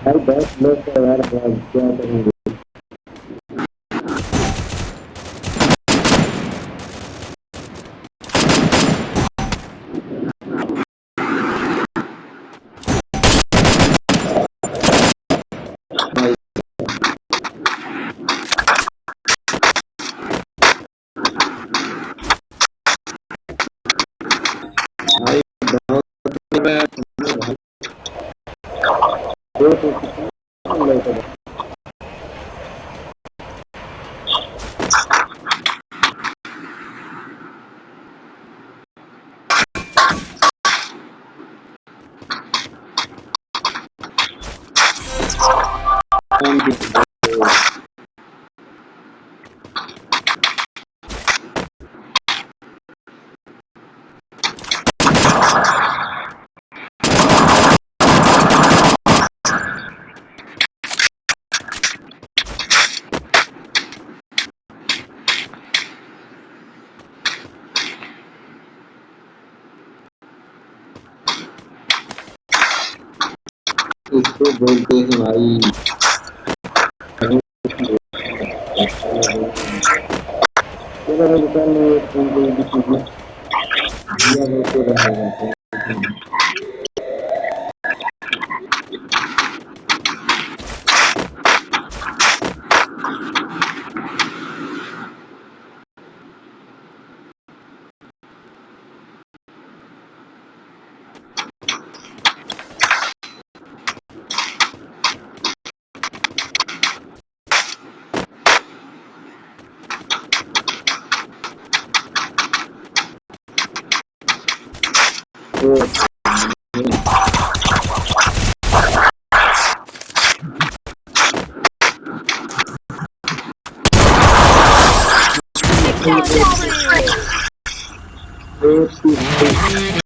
भाई 10 लोग तो यार क्या करेंगे। भाई दो तो कितना लड़का उसको बोलते हैं भाई। चलो मैं दुकान में फोन पे भी चीजें दिया लोग को रह जाते हैं। तो Account over. तो